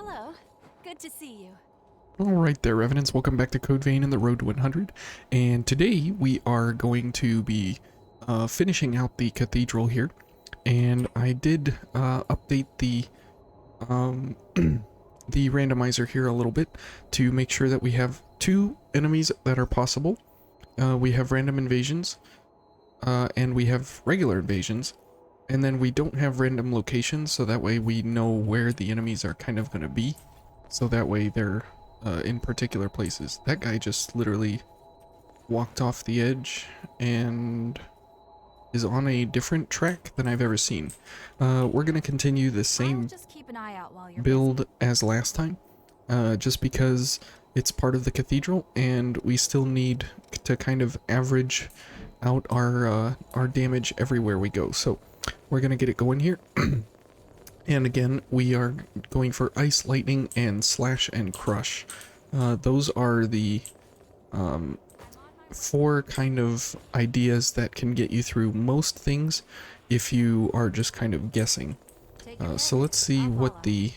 Hello. Good to see you. Alright there, Revenants, welcome back to Code Vein and the Road to 100, and today we are going to be finishing out the cathedral here, and I did update the the randomizer here a little bit to make sure that we have two enemies that are possible. We have random invasions, and we have regular invasions, and then we don't have random locations, so that way we know where the enemies are kind of going to be, so that way they're in particular places. That guy just literally walked off the edge and is on a different track than I've ever seen. We're going to continue the same Just keep an eye out while you're build as last time, just because it's part of the cathedral and we still need to kind of average out our damage everywhere we go. So we're going to get it going here. And again, we are going for Ice, Lightning, and Slash and Crush. Those are the four kind of ideas that can get you through most things if you are just kind of guessing. So let's see what the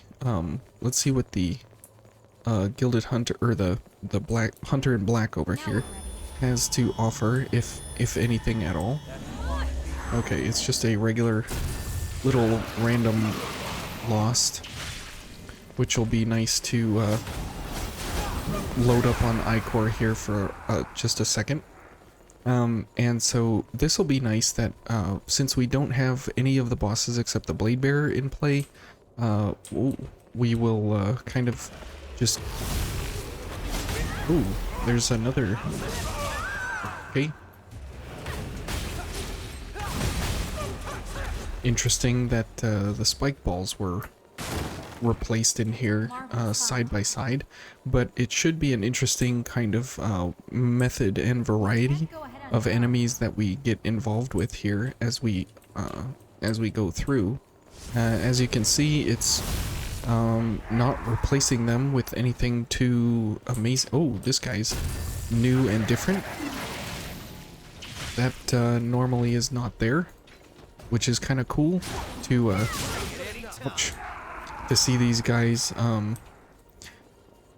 Gilded Hunter, or the Black Hunter in Black over here has to offer, if anything at all. Okay, it's just a regular little random Lost, which will be nice to load up on iCore here for just a second. And so this will be nice that since we don't have any of the bosses except the Blade Bearer in play, we will kind of just... Ooh, there's another... Okay. Interesting that the spike balls were replaced in here side by side, but it should be an interesting kind of method and variety of enemies that we get involved with here as we go through. As you can see, it's not replacing them with anything too amazing. Oh, this guy's new and different. That normally is not there, which is kind of cool to see these guys,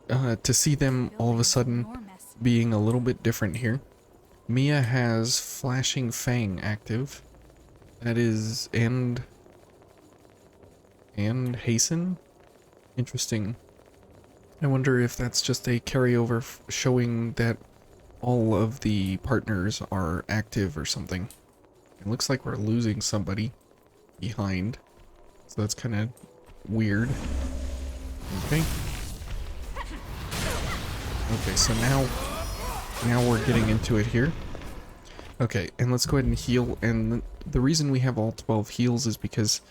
to see them all of a sudden being a little bit different here. Mia has Flashing Fang active. That is, and Hasten? Interesting. I wonder if that's just a carryover showing that all of the partners are active or something. It looks like we're losing somebody behind, so that's kind of weird. Okay. Okay, so now we're getting into it here. Okay, and let's go ahead and heal. And the reason we have all 12 heals is because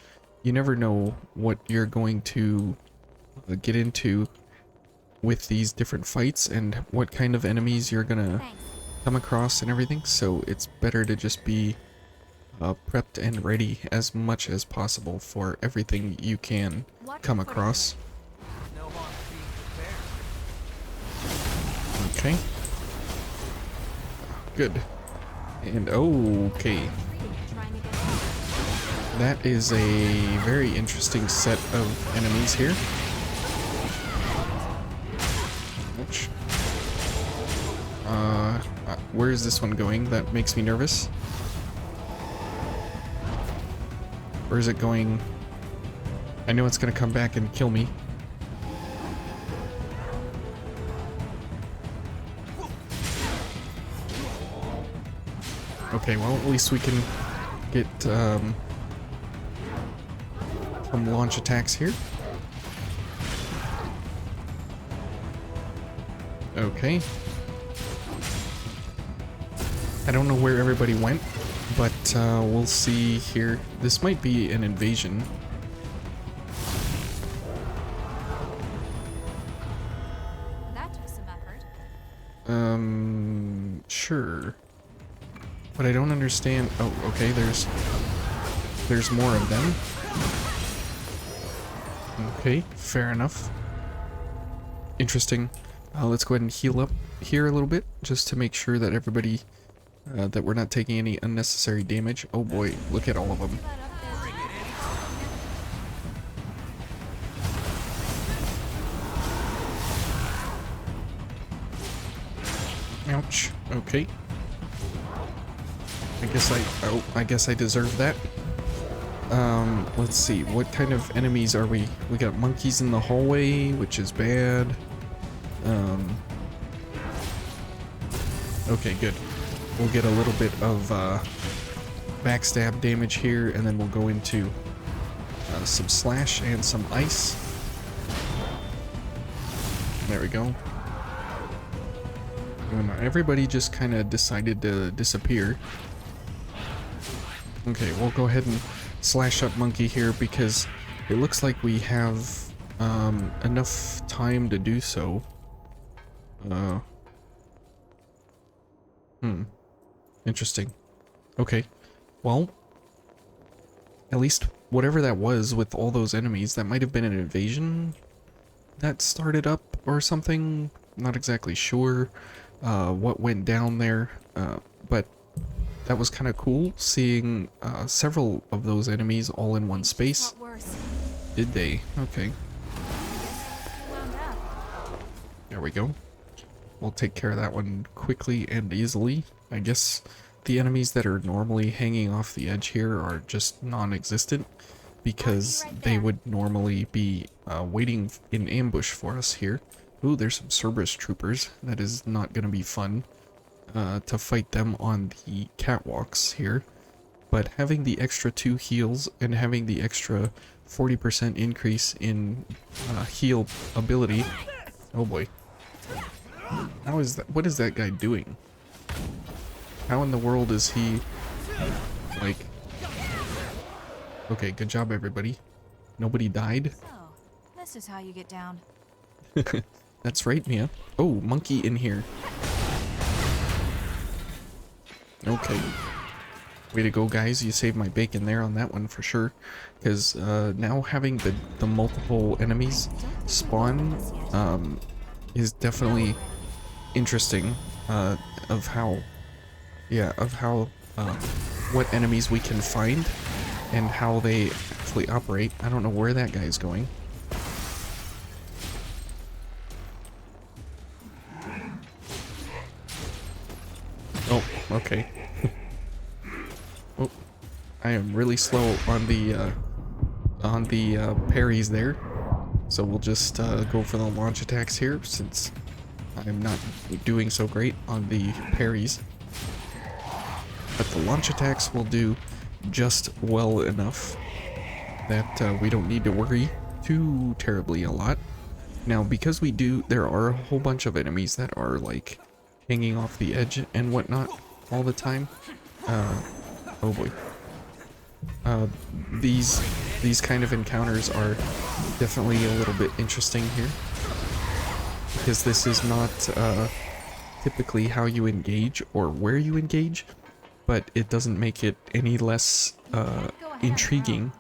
you never know what you're going to get into with these different fights and what kind of enemies you're gonna come across and everything. So it's better to just be prepped and ready as much as possible for everything you can come across. Okay. Good. And okay. That is a very interesting set of enemies here. Ouch. Where is this one going? That makes me nervous. Or is it going... I know it's going to come back and kill me. Okay, well, at least we can get some launch attacks here. Okay. I don't know where everybody went, but we'll see here. This might be an invasion. That took some effort. Sure. But I don't understand. Oh, okay, there's more of them. Okay, fair enough. Interesting. Let's go ahead and heal up here a little bit, just to make sure that everybody... that we're not taking any unnecessary damage. Oh boy, look at all of them. Ouch. Okay. I guess I deserve that. Let's see. What kind of enemies are we? We got monkeys in the hallway, which is bad. Okay, good. We'll get a little bit of backstab damage here, and then we'll go into some slash and some ice. There we go. And everybody just kind of decided to disappear. Okay, we'll go ahead and slash up monkey here because it looks like we have enough time to do so. Interesting. Okay. Well, at least whatever that was with all those enemies, that might have been an invasion that started up or something. Not exactly sure what went down there, but that was kind of cool seeing several of those enemies all in one space. Did they? Okay. There we go. We'll take care of that one quickly and easily. I guess the enemies that are normally hanging off the edge here are just non-existent because they would normally be waiting in ambush for us here. Ooh, there's some Cerberus troopers. That is not going to be fun to fight them on the catwalks here. But having the extra 2 heals and having the extra 40% increase in heal ability. Oh boy. How is that? What is that guy doing? How in the world is he like... Okay, good job everybody. Nobody died. So, this is how you get down. That's right, Mia. Oh, monkey in here. Okay. Way to go, guys. You saved my bacon there on that one for sure. Because now having the multiple enemies spawn is definitely interesting of how what enemies we can find and how they actually operate. I don't know where that guy's going. Oh, okay. Oh, I am really slow on the parries there, so we'll just go for the launch attacks here since I'm not doing so great on the parries. But the launch attacks will do just well enough that we don't need to worry too terribly a lot. Now, because there are a whole bunch of enemies that are like hanging off the edge and whatnot all the time. Oh boy. These kind of encounters are definitely a little bit interesting here, because this is not typically how you engage or where you engage, but it doesn't make it any less intriguing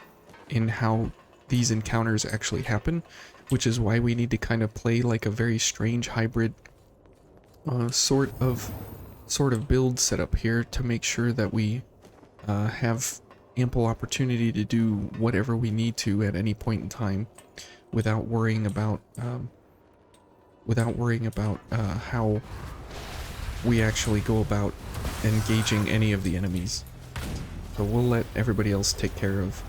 in how these encounters actually happen, which is why we need to kind of play like a very strange hybrid sort of build setup here to make sure that we have ample opportunity to do whatever we need to at any point in time without worrying about how we actually go about engaging any of the enemies. So we'll let everybody else take care of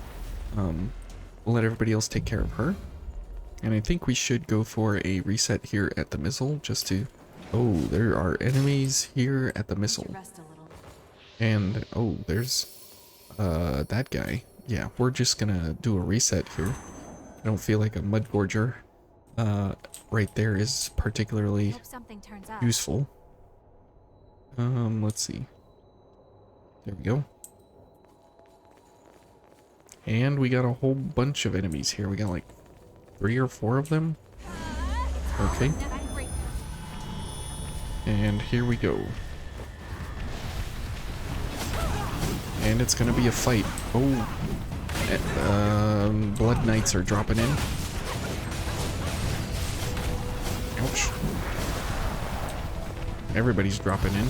her. And I think we should go for a reset here at the missile just to... Oh, there are enemies here at the missile. And, oh, there's that guy. Yeah, we're just gonna do a reset here. I don't feel like a mud gorger right there is particularly useful. Let's see. There we go. And we got a whole bunch of enemies here. We got like 3 or 4 of them. Okay. And here we go. And it's gonna be a fight. Oh. Blood Knights are dropping in. Ouch. Everybody's dropping in.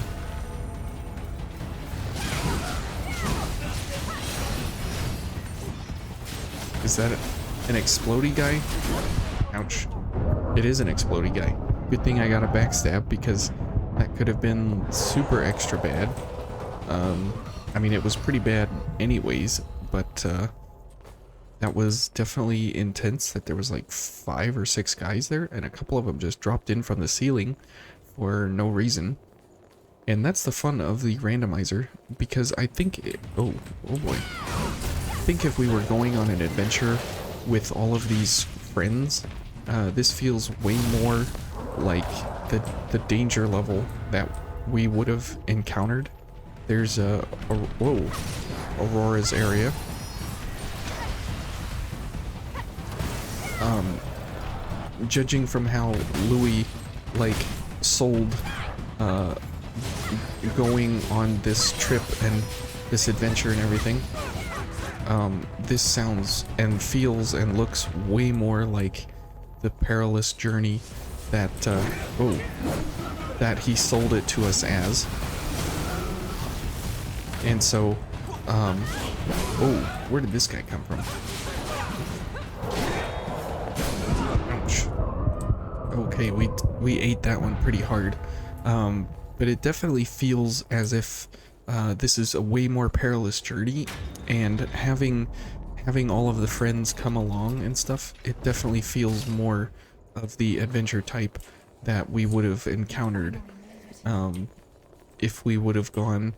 Is that an explodey guy? Ouch. It is an explodey guy. Good thing I got a backstab because That could have been super extra bad. I mean, it was pretty bad anyways, but that was definitely intense that there was like 5 or 6 guys there, and a couple of them just dropped in from the ceiling for no reason. And that's the fun of the randomizer, because I think oh boy. I think if we were going on an adventure with all of these friends, this feels way more like the danger level that we would have encountered. There's whoa, Aurora's area. Judging from how Louis like sold going on this trip and this adventure and everything, this sounds and feels and looks way more like the perilous journey that that he sold it to us as. And so oh, where did this guy come from? Ouch. Okay, we ate that one pretty hard. But it definitely feels as if this is a way more perilous journey, and having all of the friends come along and stuff, it definitely feels more of the adventure type that we would have encountered if we would have gone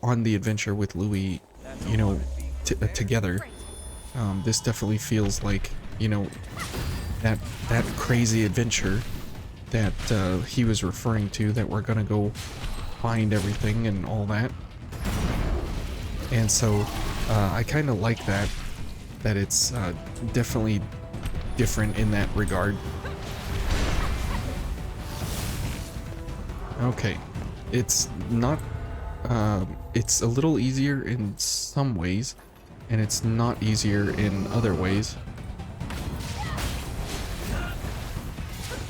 on the adventure with Louis, you know, together. This definitely feels like, you know, that crazy adventure that he was referring to, that we're gonna go find everything and all that. And so I kind of like that it's definitely different in that regard. Okay, it's not it's a little easier in some ways, and it's not easier in other ways.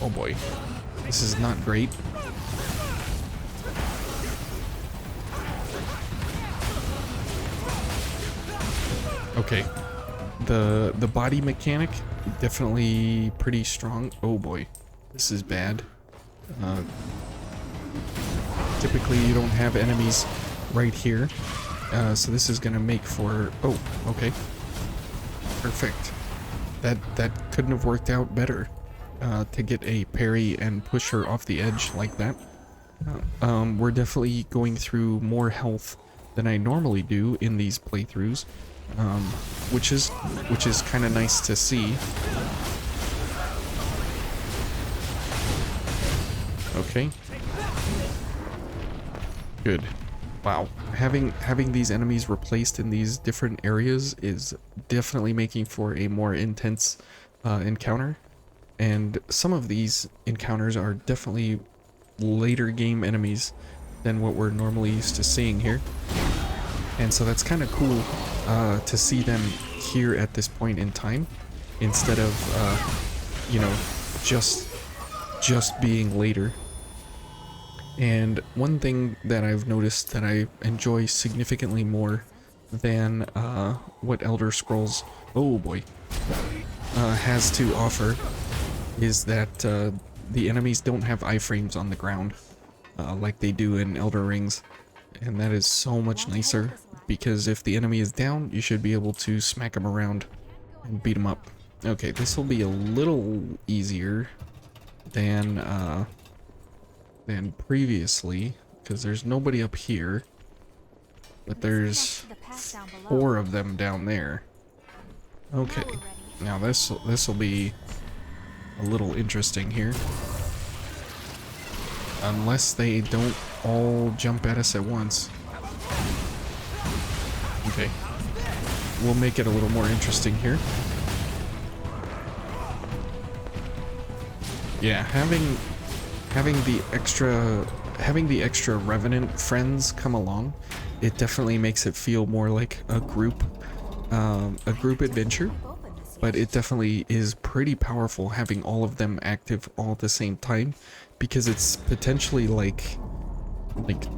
Oh boy, this is not great. Okay, the body mechanic definitely pretty strong. Oh boy, this is bad. Typically you don't have enemies right here, so this is gonna make for, oh, okay, perfect. That couldn't have worked out better, to get a parry and push her off the edge like that. We're definitely going through more health than I normally do in these playthroughs, which is kind of nice to see. Okay. Good. Wow. Having these enemies replaced in these different areas is definitely making for a more intense encounter. And some of these encounters are definitely later game enemies than what we're normally used to seeing here. And so that's kind of cool to see them here at this point in time, instead of, you know, just being later. And one thing that I've noticed that I enjoy significantly more than what Elder Scrolls, oh boy, has to offer is that the enemies don't have iframes on the ground like they do in Elder Rings. And that is so much nicer, because if the enemy is down, you should be able to smack him around and beat him up. Okay, this will be a little easier than previously, because there's nobody up here, but there's 4 of them down there. Okay, now this will be a little interesting here, unless they don't all jump at us at once. Okay, we'll make it a little more interesting here. Yeah, having the extra Revenant friends come along, it definitely makes it feel more like a group adventure. But it definitely is pretty powerful having all of them active all at the same time, because it's potentially like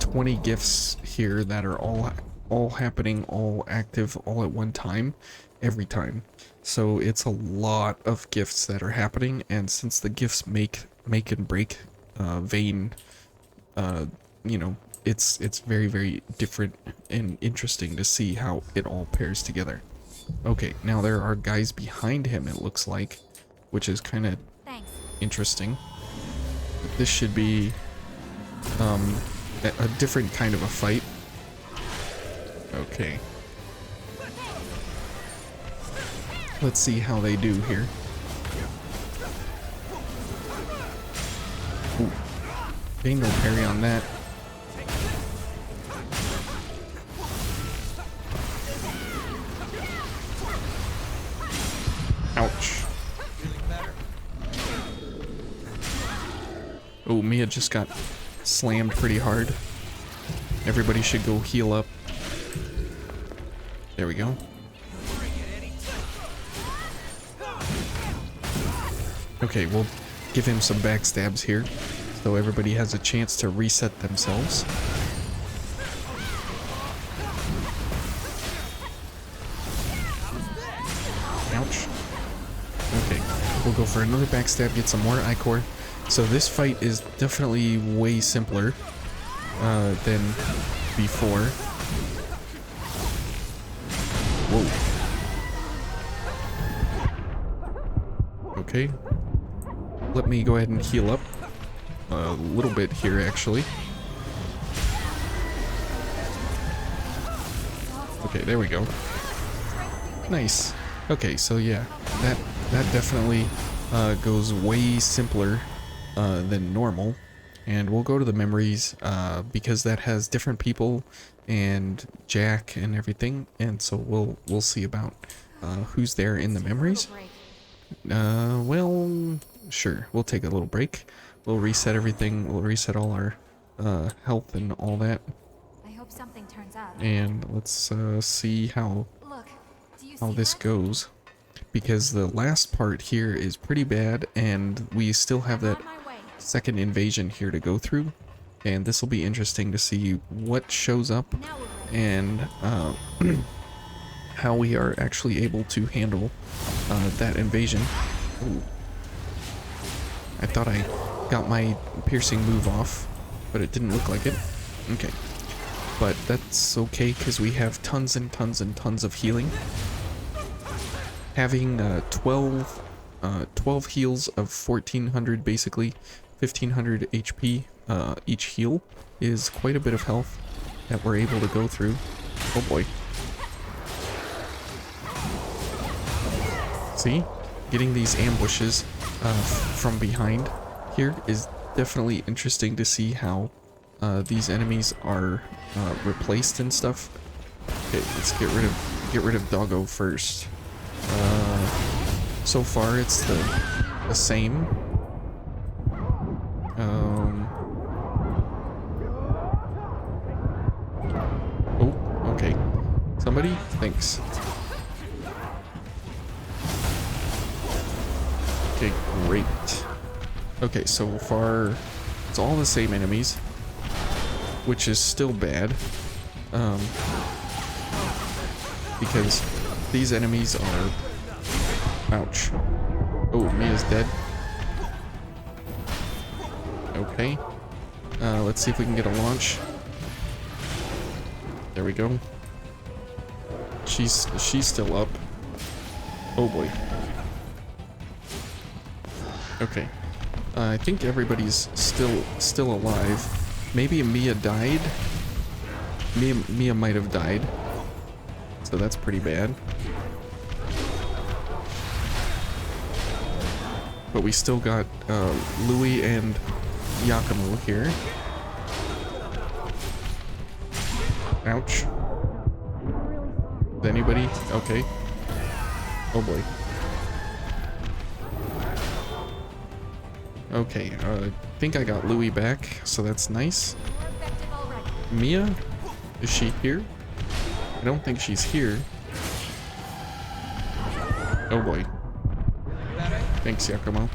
20 gifts here that are all happening, all active, all at one time, every time. So it's a lot of gifts that are happening, and since the gifts make and break Vayne you know, it's very, very different and interesting to see how it all pairs together. Okay, now there are guys behind him, it looks like, which is kind of Thanks. interesting. This should be a different kind of a fight. Okay. Let's see how they do here. Ooh. Ain't no parry on that. Ouch. Oh, Mia just got slammed pretty hard. Everybody should go heal up. There we go. Okay, we'll give him some backstabs here, so everybody has a chance to reset themselves. Ouch. Okay, we'll go for another backstab, get some more ichor. So this fight is definitely way simpler than before. Whoa. Okay. Let me go ahead and heal up a little bit here, actually. Okay, there we go. Nice. Okay, so yeah, that definitely goes way simpler than normal. And we'll go to the memories because that has different people and Jack and everything, and so we'll see about who's there in the memories. Well, sure, we'll take a little break. We'll reset everything. We'll reset all our health and all that. I hope something turns up. And let's see how Look, do you see this that? goes, because the last part here is pretty bad, and we still have that On my way. second invasion here to go through, and this will be interesting to see what shows up Now we're and how we are actually able to handle that invasion. Ooh. I thought I got my piercing move off, but it didn't look like it. Okay, but that's okay because we have tons and tons and tons of healing. Having 12 heals of 1400, basically 1500 HP each heal, is quite a bit of health that we're able to go through. Oh boy. See? Getting these ambushes from behind here is definitely interesting to see how these enemies are replaced and stuff. Okay, let's get rid of Doggo first. So far it's the same. Oh, okay. Somebody? Thanks. Okay, great. Okay, so far it's all the same enemies, which is still bad. Because these enemies are... Ouch. Oh, Mia's dead. Okay. Let's see if we can get a launch. There we go. She's still up. Oh boy. Okay. I think everybody's still alive. Maybe Mia died. Mia might have died. So that's pretty bad. But we still got Louis and Yakumo here. Ouch. Is anybody? Okay. Oh boy. Okay, I think I got Louis back, so that's nice. Mia? Is she here? I don't think she's here. Oh boy. Thanks, Yakumo.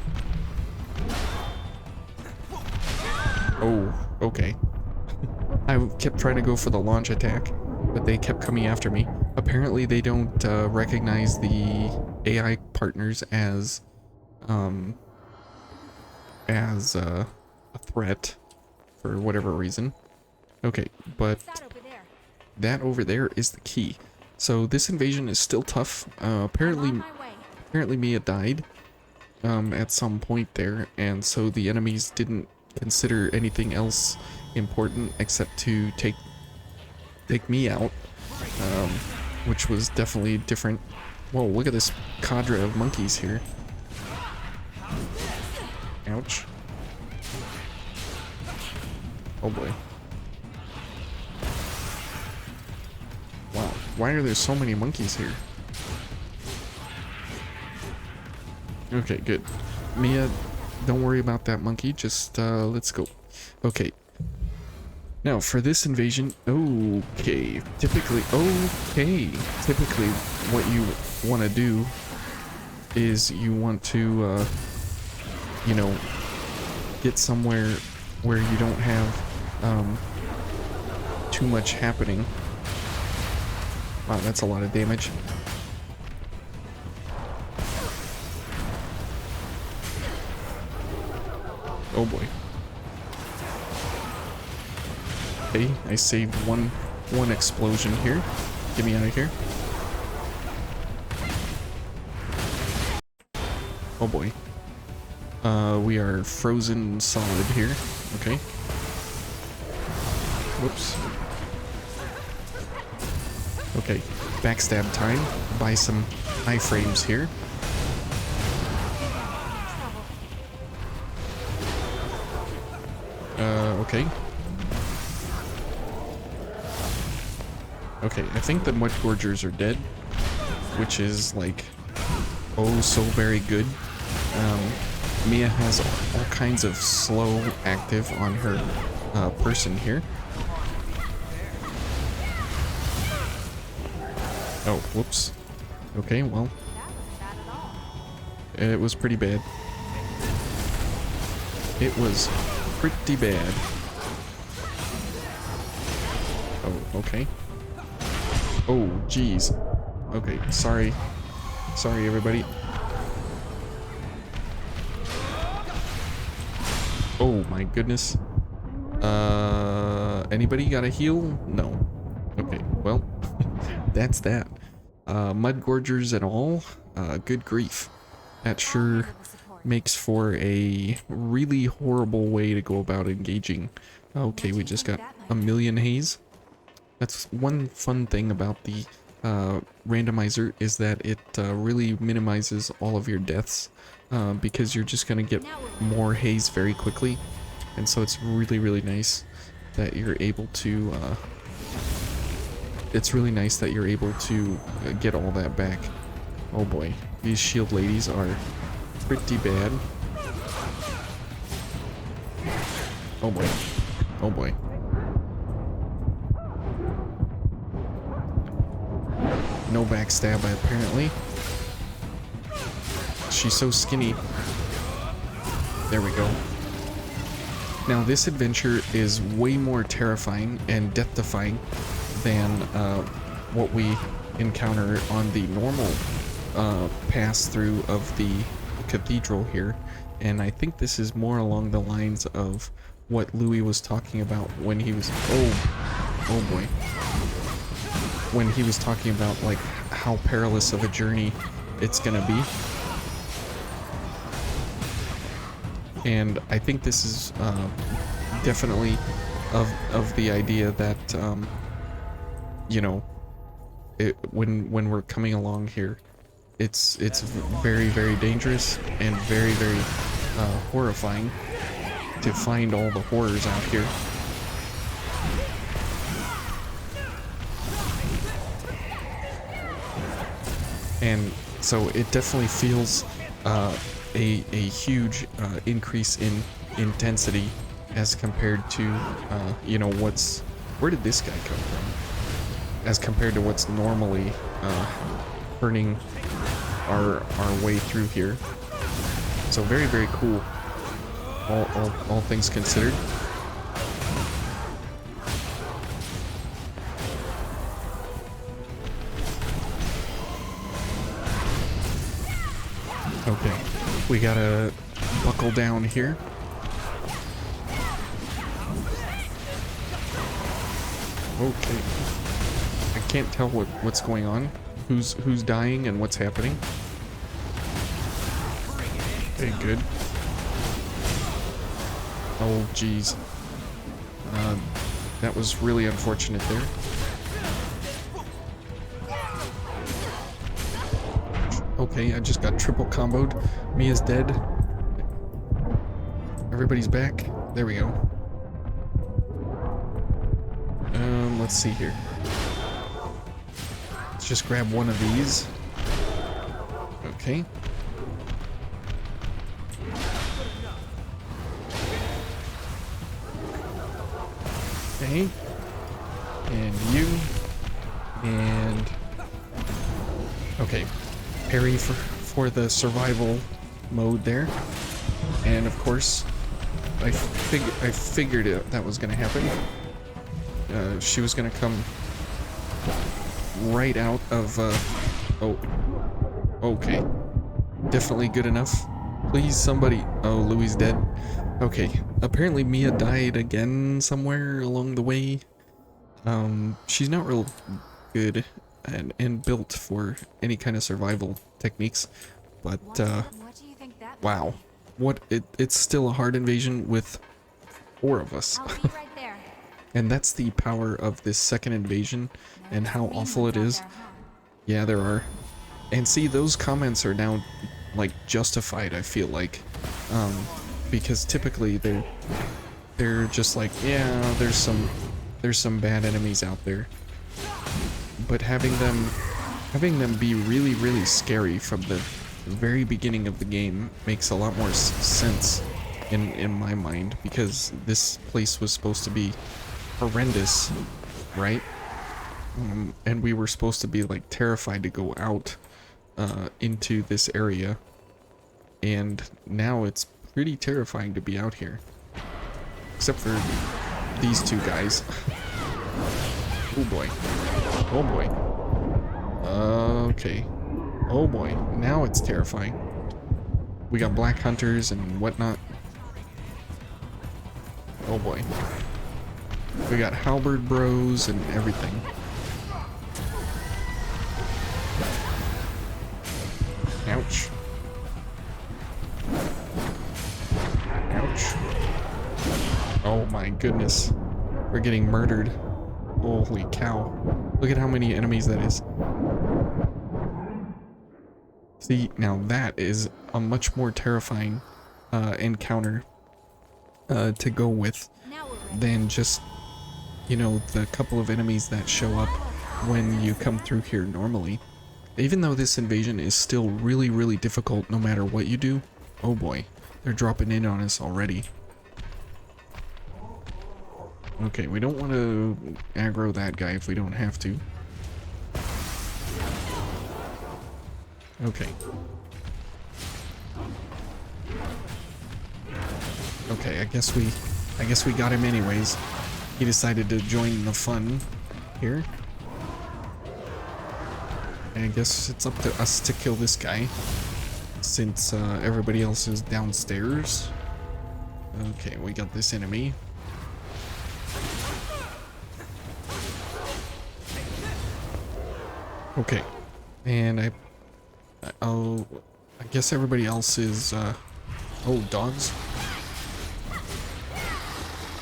Oh, okay. I kept trying to go for the launch attack, but they kept coming after me. Apparently they don't recognize the AI partners as a threat. for whatever reason. Okay, but What's that over there? that over there is the key. So this invasion is still tough. Apparently I'm on my way. Mia died at some point there, and so the enemies didn't consider anything else important except to take me out, which was definitely different. Whoa, look at this cadre of monkeys here. Ouch. Oh boy. Wow, why are there so many monkeys here? Okay, good. Mia, don't worry about that monkey, just let's go. Okay. Now for this invasion, typically what you want to do is you want to you know, get somewhere where you don't have too much happening. Wow, that's a lot of damage. Oh boy. Okay, I saved one explosion here. Get me out of here. Oh boy. We are frozen solid here. Okay. Whoops. Okay, backstab time. Buy some iframes here. Okay. Okay, I think the mud gorgers are dead, which is like, oh so very good. Mia has all kinds of slow active on her person here. Oh, whoops. Okay, well, That wasn't bad at all. it was pretty bad. It was pretty bad. Oh, okay. Oh, geez. Okay, sorry. Sorry, everybody. Oh my goodness. Anybody got a heal? No. Okay, well, that's that. Mud gorgers and all. Good grief. That sure makes for a really horrible way to go about engaging. Okay, we just got a million haze. That's one fun thing about the randomizer, is that it really minimizes all of your deaths, because you're just gonna get more haze very quickly, and so it's really, really nice that you're able to get all that back. Oh boy, these shield ladies are pretty bad. Oh boy. Oh boy. No backstab, apparently. She's so skinny. There we go. Now, this adventure is way more terrifying and death-defying than what we encounter on the normal pass-through of the cathedral here. And I think this is more along the lines of what Louis was talking about when he was... Oh boy. When he was talking about, like, how perilous of a journey it's gonna be. And I think this is definitely of the idea that you know, when we're coming along here, it's very, very dangerous and very, very horrifying to find all the horrors out here. And so it definitely feels a huge increase in intensity as compared to you know, where did this guy come from, as compared to what's normally burning our way through here. So very, very cool, all things considered. Okay, we gotta buckle down here. Okay. I can't tell what's going on. Who's dying and what's happening. Okay, good. Oh, jeez. That was really unfortunate there. Okay, I just got triple comboed. Mia's dead. Everybody's back. There we go. Let's see here. Let's just grab one of these. Okay. Okay. And you. And... okay. Parry for the survival mode there. And of course, I figured that was going to happen. She was going to come right out of... oh. Okay. Definitely good enough. Please, somebody... oh, Louis dead. Okay. Apparently Mia died again somewhere along the way. She's not real good and built for any kind of survival techniques. But, What do you think that wow. It's still a hard invasion with 4 of us. I'll be right there. And that's the power of this second invasion and how awful it is. Yeah, there are. And see, those comments are now, like, justified, I feel like. Because typically they're just like, yeah, there's some bad enemies out there. But having them be really, really scary from the very beginning of the game makes a lot more sense in my mind, because this place was supposed to be horrendous, right? And we were supposed to be like terrified to go out into this area, and now it's pretty terrifying to be out here, except for these 2 guys. Oh boy. Oh boy. Okay. Oh boy, now it's terrifying. We got black hunters and whatnot. Oh boy. We got halberd bros and everything. Ouch. Ouch. Oh my goodness. We're getting murdered. Holy cow. Look at how many enemies that is. See, now that is a much more terrifying encounter to go with than just, you know, the couple of enemies that show up when you come through here normally. Even though this invasion is still really, really difficult no matter what you do. Oh boy, they're dropping in on us already. Okay, we don't want to aggro that guy if we don't have to. Okay. Okay, I guess we got him anyways. He decided to join the fun here. And I guess it's up to us to kill this guy, since everybody else is downstairs. Okay, we got this enemy. Okay, and I guess everybody else is, oh, dogs?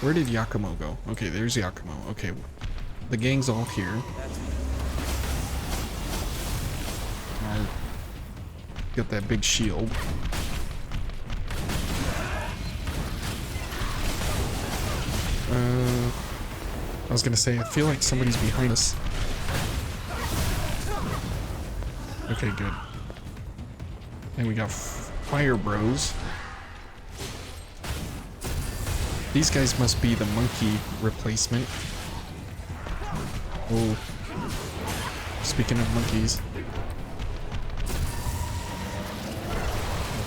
Where did Yakumo go? Okay, there's Yakumo. Okay, the gang's all here. Got that big shield. I was gonna say, I feel like somebody's behind us. Okay, good. And we got fire bros. These guys must be the monkey replacement. Oh. Speaking of monkeys.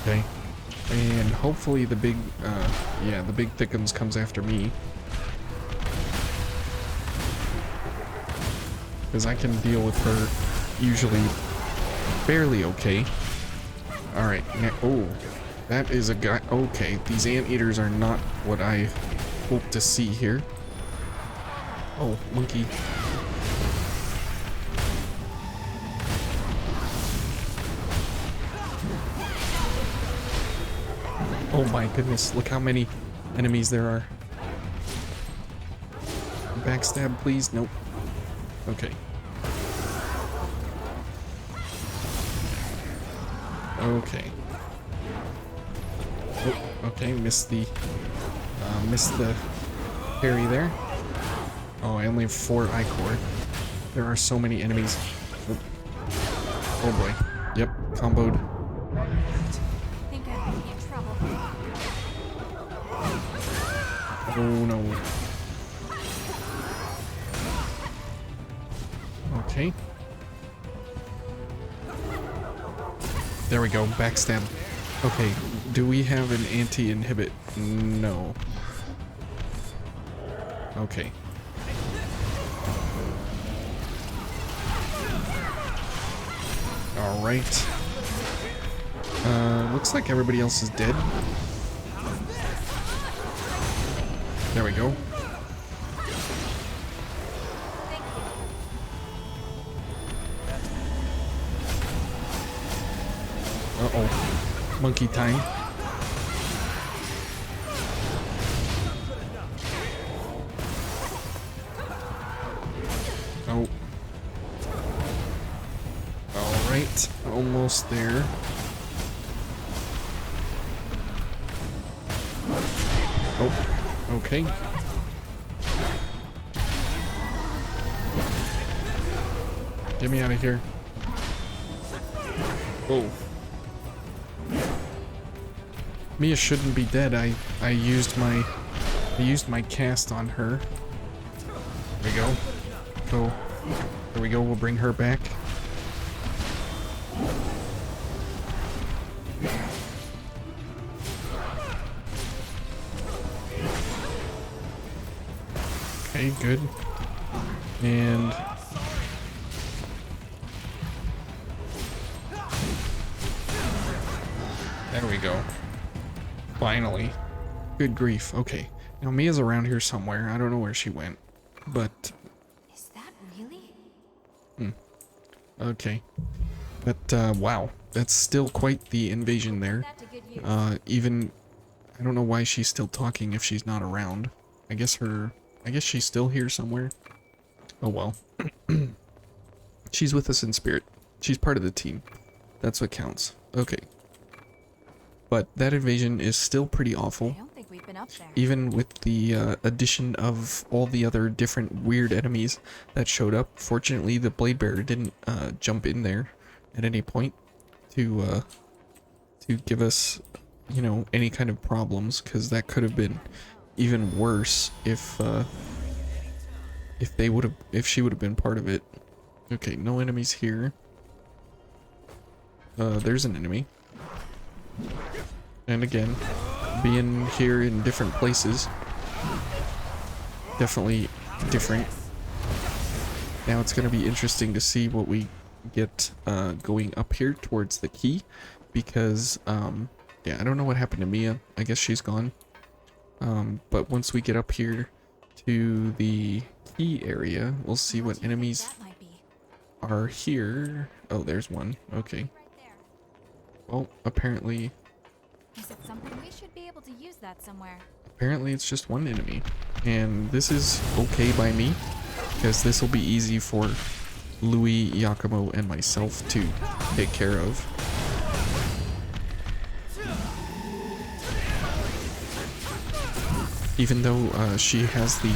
Okay. And hopefully the big, yeah, the big thickums comes after me. Because I can deal with her usually fairly okay. Alright, oh, that is a guy. Okay, these anteaters are not what I hope to see here. Oh, monkey. Oh my goodness, look how many enemies there are. Backstab, please. Nope. Okay. Okay. Oh, okay, missed the parry there. Oh, I only have 4 I-core. There are so many enemies. Oh, oh boy. Yep, comboed. I think I might be in trouble. Oh no. Okay. There we go, backstab. Okay, do we have an anti-inhibit? No. Okay. Alright. Looks like everybody else is dead. There we go. Uh-oh. Monkey time. Oh. Alright. Almost there. Oh. Okay. Get me out of here. Oh. Mia shouldn't be dead. I used my cast on her. There we go. So there we go. We'll bring her back. Okay, good. And there we go. Finally. Good grief. Okay. Now Mia's around here somewhere. I don't know where she went. But Is that really? okay. But wow. That's still quite the invasion there. That to good use. Even I don't know why she's still talking if she's not around. I guess she's still here somewhere. Oh well. She's with us in spirit. She's part of the team. That's what counts. Okay. But that invasion is still pretty awful. I don't think we've been up there. Even with the addition of all the other different weird enemies that showed up. Fortunately, the Blade Bearer didn't jump in there at any point to give us, you know, any kind of problems, because that could have been even worse if she would have been part of it. Okay, no enemies here. There's an enemy. And again, being here in different places, definitely different. Now it's going to be interesting to see what we get going up here towards the key, because yeah, I don't know what happened to Mia. I guess she's gone. But once we get up here to the key area, we'll see what enemies That might be. are here. Oh, there's one. Okay. Right there. Well, apparently Is it something we should be able to use that somewhere? it's just one enemy. And this is okay by me, because this will be easy for Louis, Yakumo, and myself to take care of. Even though she has the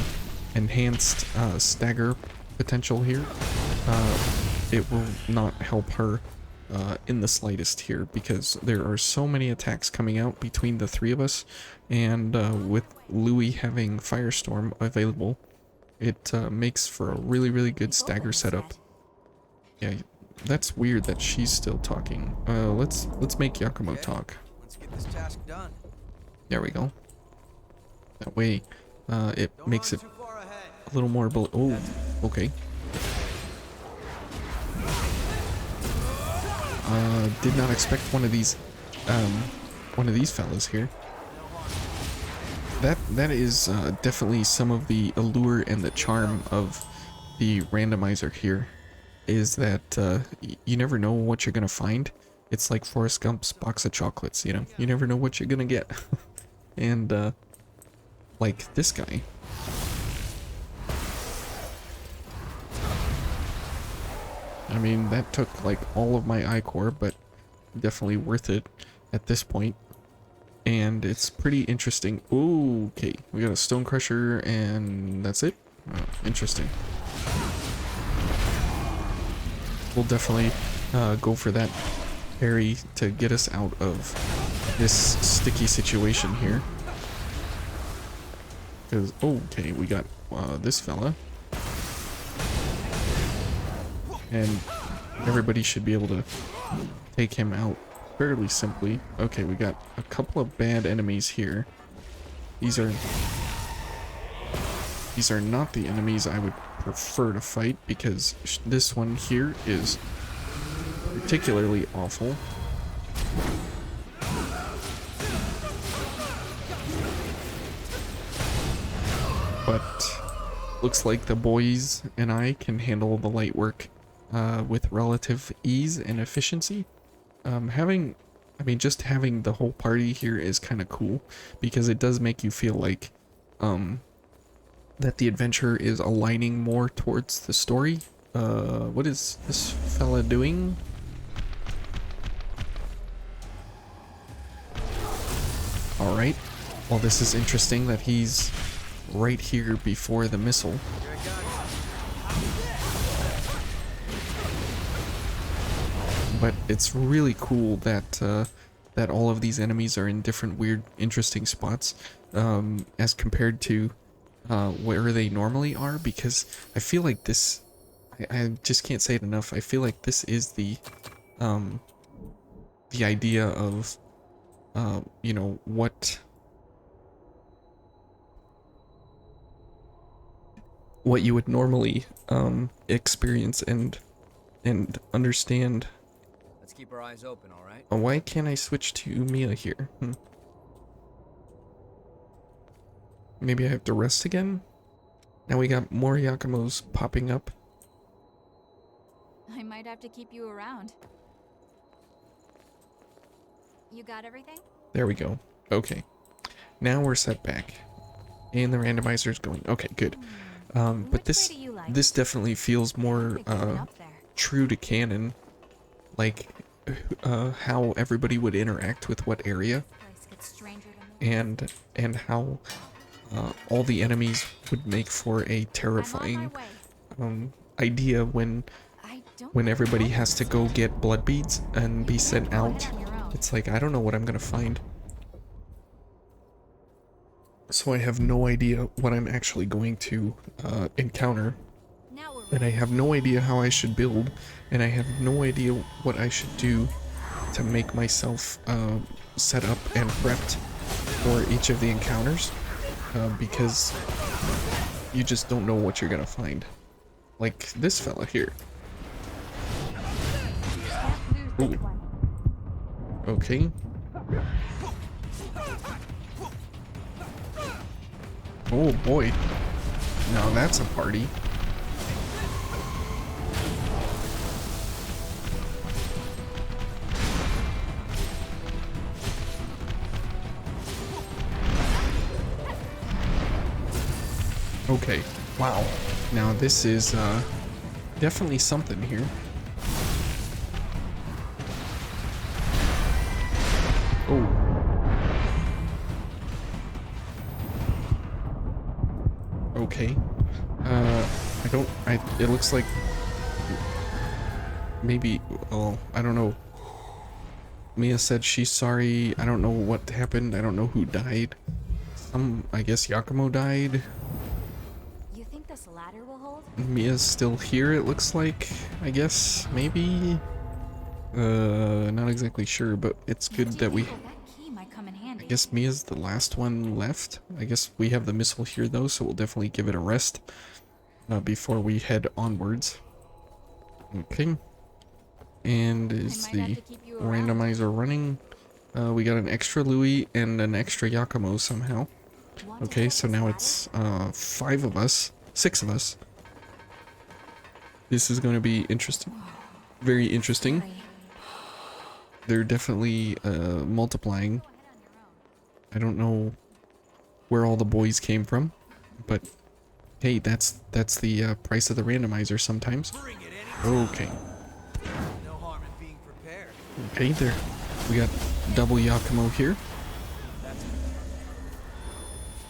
enhanced stagger potential here, it will not help her in the slightest here, because there are so many attacks coming out between the three of us, and with Louis having Firestorm available, it makes for a really, really good stagger setup. Yeah, that's weird that she's still talking. Let's make Yakumo talk. Let's get this task done. There we go. That way, it Don't makes run it too far ahead. a little more. Oh, okay. Did not expect one of these fellas here. that is definitely some of the allure and the charm of the randomizer here, is that you never know what you're gonna find. It's like Forrest Gump's box of chocolates, you know? You never know what you're gonna get. And like this guy. I mean, that took like all of my iCore, but definitely worth it at this point. And it's pretty interesting. Ooh, okay, we got a stone crusher and that's it. Oh, interesting. We'll definitely go for that parry to get us out of this sticky situation here. Because, okay, we got this fella. And everybody should be able to take him out fairly simply. Okay, we got a couple of bad enemies here. These are not the enemies I would prefer to fight, because this one here is particularly awful. But looks like the boys and I can handle the light work with relative ease and efficiency. Just having the whole party here is kind of cool, because it does make you feel like that the adventure is aligning more towards the story. What is this fella doing? Alright, well, this is interesting that he's right here before the missile. But it's really cool that that all of these enemies are in different weird, interesting spots as compared to where they normally are, because I feel like this, I just can't say it enough, I feel like this is the idea of you know, what you would normally experience and understand. Let's keep our eyes open, all right? Why can't I switch to Mia here? Maybe I have to rest again? Now we got more Yakumos popping up. I might have to keep you around. You got everything? There we go. Okay. Now we're set back. And the randomizer's going. Okay, good. But this definitely feels more true to canon. Like how everybody would interact with what area. And how all the enemies would make for a terrifying idea when everybody has to go get blood beads and be sent out. It's like, I don't know what I'm gonna find. So I have no idea what I'm actually going to encounter. And I have no idea how I should build. And I have no idea what I should do to make myself set up and prepped for each of the encounters. Because you just don't know what you're gonna find. Like this fella here. Ooh. Okay. Oh boy. Now that's a party. Okay. Wow. Now this is definitely something here. Oh. Okay. It looks like maybe, oh, I don't know. Mia said she's sorry. I don't know what happened. I don't know who died. I guess Yakumo died. You think this ladder will hold? Mia's still here, it looks like. I guess, maybe? Not exactly sure, but it's good that we... I guess Mia's the last one left. I guess we have the missile here though, so we'll definitely give it a rest before we head onwards. Okay. And is the randomizer running? We got an extra Louis and an extra Yakumo somehow. Want to Okay, check so this now ladder? it's 5 of us, 6 of us. This is going to be interesting. Very interesting. Scary. They're definitely multiplying. I don't know where all the boys came from, but hey, that's the price of the randomizer sometimes. Okay. No harm in being prepared. Okay, there. We got double Yakumo here.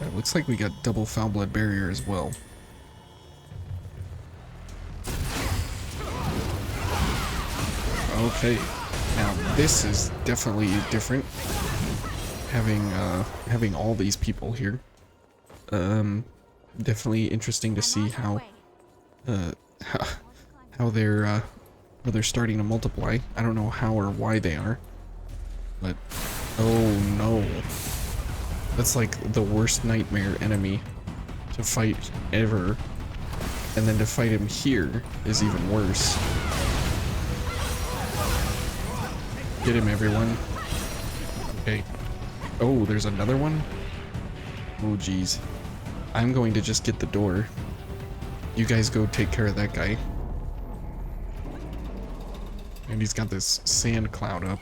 It looks like we got double foul blood barrier as well. Okay, now this is definitely different. Having all these people here. Definitely interesting to see how how they're starting to multiply. I don't know how or why they are, but oh no, that's like the worst nightmare enemy to fight ever, and then to fight him here is even worse. Get him, everyone. Okay. Oh, there's another one? Oh, geez. I'm going to just get the door. You guys go take care of that guy. And he's got this sand cloud up.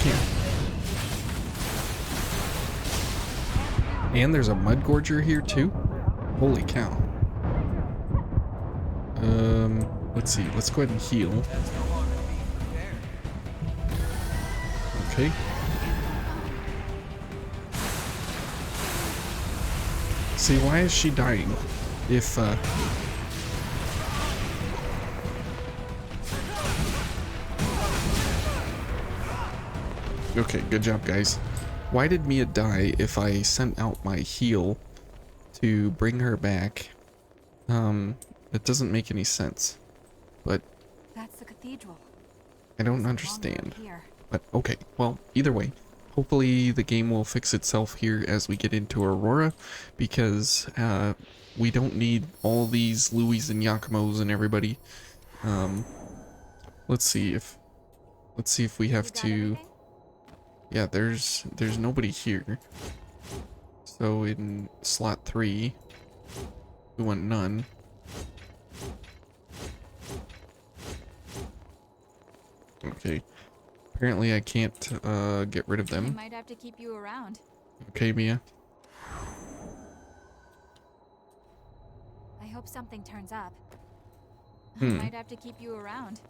Can't. And there's a mud gorger here too? Holy cow. Let's see. Let's go ahead and heal. Okay. See, why is she dying? If, okay, good job, guys. Why did Mia die if I sent out my heal to bring her back? It doesn't make any sense. But That's the cathedral. I don't There's a long understand. road here. But okay, well, either way, hopefully the game will fix itself here as we get into Aurora, because we don't need all these Louis and Yakumos and everybody. Let's see if we have You got to. everything? Yeah, there's nobody here. So in slot 3, we want none. Okay. Apparently I can't get rid of I them. might have to keep you around. Okay, Mia. I hope something turns up. I Hmm. might have to keep you around.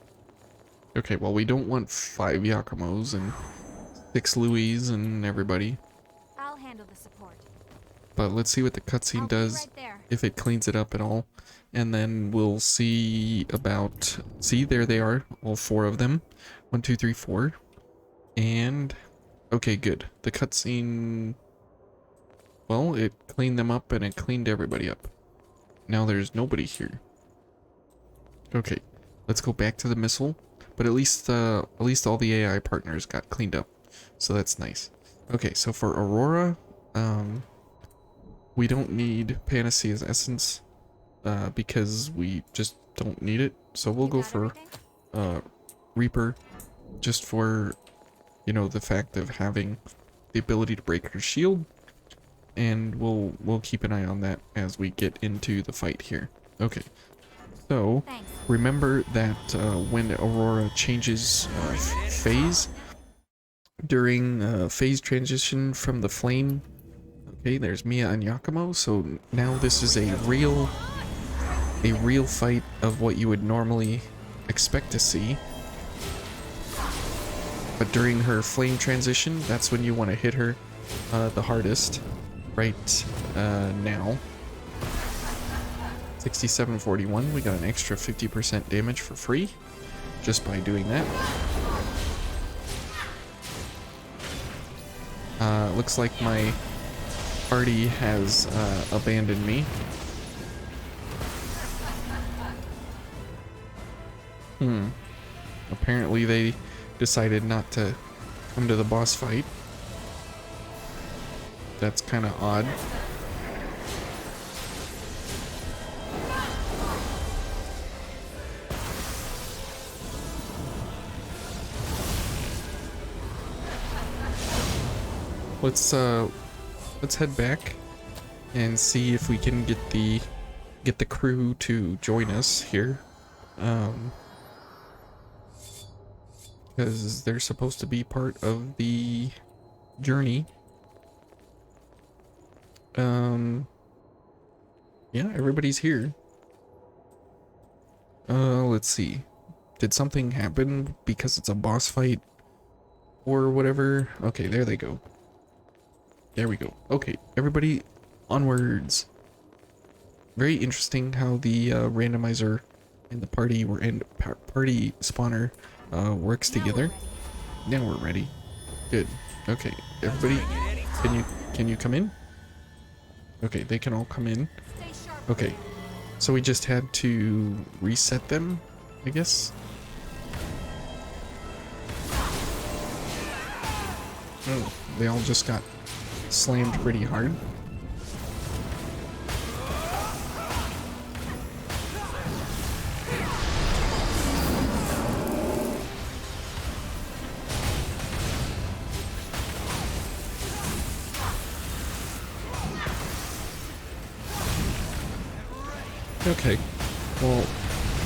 Okay, well, we don't want 5 Yakumos and 6 Louis and everybody. I'll handle the support. But let's see what the cutscene I'll be does, right there. if it cleans it up at all. And then we'll see about... See, there they are, all 4 of them. 1, 2, 3, 4. And... Okay, good. The cutscene... Well, it cleaned them up and it cleaned everybody up. Now there's nobody here. Okay, let's go back to the missile. But at least all the AI partners got cleaned up. So that's nice. Okay, so for Aurora, we don't need Panacea's Essence, because we just don't need it. So we'll You go got for, everything? Reaper, just for, you know, the fact of having the ability to break her shield. And we'll keep an eye on that as we get into the fight here. Okay. So, Thanks. remember that when Aurora changes phase, during phase transition from the flame, okay, there's Mia and Yakumo, so now this is a real fight of what you would normally expect to see. But during her flame transition, that's when you want to hit her the hardest, right now. 6741, we got an extra 50% damage for free just by doing that. Looks like my party has abandoned me. Apparently they decided not to come to the boss fight. That's kind of odd. let's head back and see if we can get the crew to join us here. Because they're supposed to be part of the journey. Yeah, everybody's here. Let's see. Did something happen because it's a boss fight or whatever? Okay, there they go. There we go. Okay, everybody onwards. Very interesting how the randomizer and the party party spawner works together. Now we're ready. Good. Okay, everybody, can you come in? Okay, they can all come in. Okay, so we just had to reset them, I guess. Oh, they all just got slammed pretty hard. Okay, well,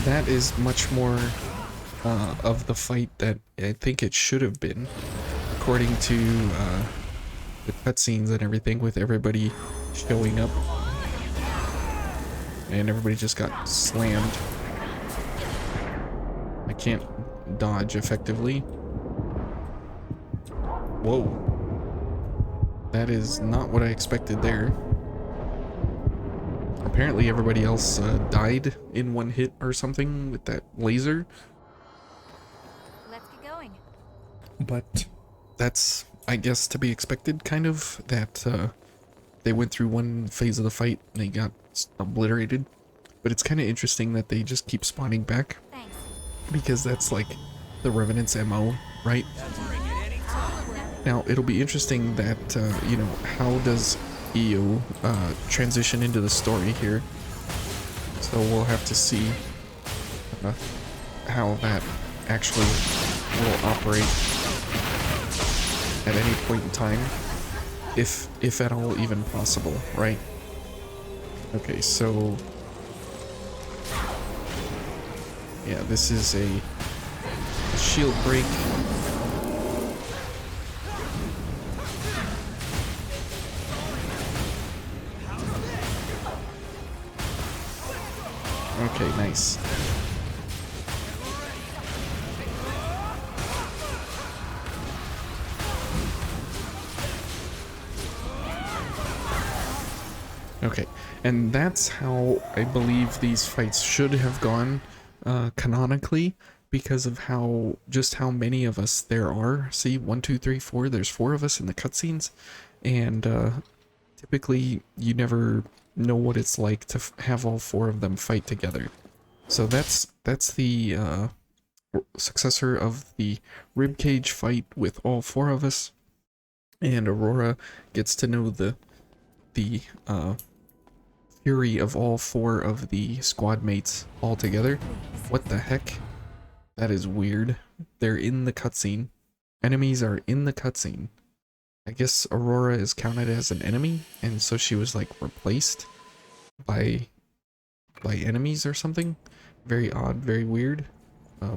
that is much more of the fight that I think it should have been, according to the cutscenes and everything, with everybody showing up. And everybody just got slammed. I can't dodge effectively. Whoa. That is not what I expected there. Apparently everybody else died in one hit or something with that laser. Let's get going. But that's, I guess, to be expected, kind of, that they went through one phase of the fight and they got obliterated. But it's kind of interesting that they just keep spawning back. Thanks. Because that's like the Revenant's MO, right? Now, it'll be interesting that, you know, how does EO transition into the story here? So we'll have to see how that actually will operate at any point in time, if at all even possible, right? Okay, so yeah, this is a shield break. Okay, nice. Okay, and that's how I believe these fights should have gone canonically, because of just how many of us there are. See, 1, 2, 3, 4. There's 4 of us in the cutscenes, and typically you never know what it's like to have all 4 of them fight together. So that's the successor of the ribcage fight with all 4 of us, and Aurora gets to know the fury of all 4 of the squad mates all together. What the heck? That is weird. They're in the cutscene. Enemies are in the cutscene. I guess Aurora is counted as an enemy, and so she was like replaced by enemies or something. Very odd, very weird.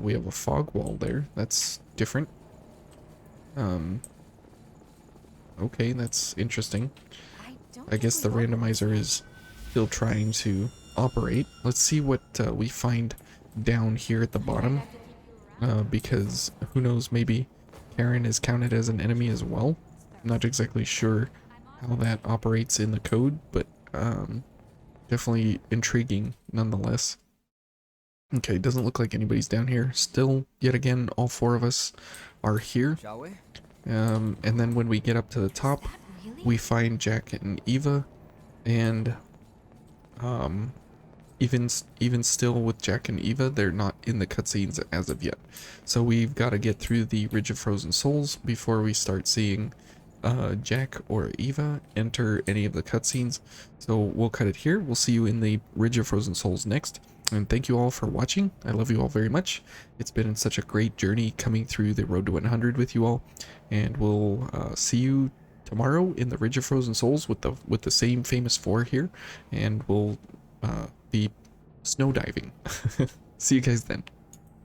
We have a fog wall there. That's different. Okay, that's interesting. I guess the randomizer is still trying to operate. Let's see what we find down here at the bottom. Because who knows, maybe Karen is counted as an enemy as well. I'm not exactly sure how that operates in the code, but definitely intriguing nonetheless. Okay, doesn't look like anybody's down here. Still, yet again, all 4 of us are here. Shall we? And then when we get up to the top, we find Jack and Eva, and even still with Jack and Eva, they're not in the cutscenes as of yet. So we've got to get through the Ridge of Frozen Souls before we start seeing Jack or Eva enter any of the cutscenes. So we'll cut it here. We'll see you in the Ridge of Frozen Souls next. And thank you all for watching. I love you all very much. It's been such a great journey coming through the road to 100 with you all. And we'll see you tomorrow in the Ridge of Frozen Souls with the same famous 4 here, and we'll be snow diving. See you guys then.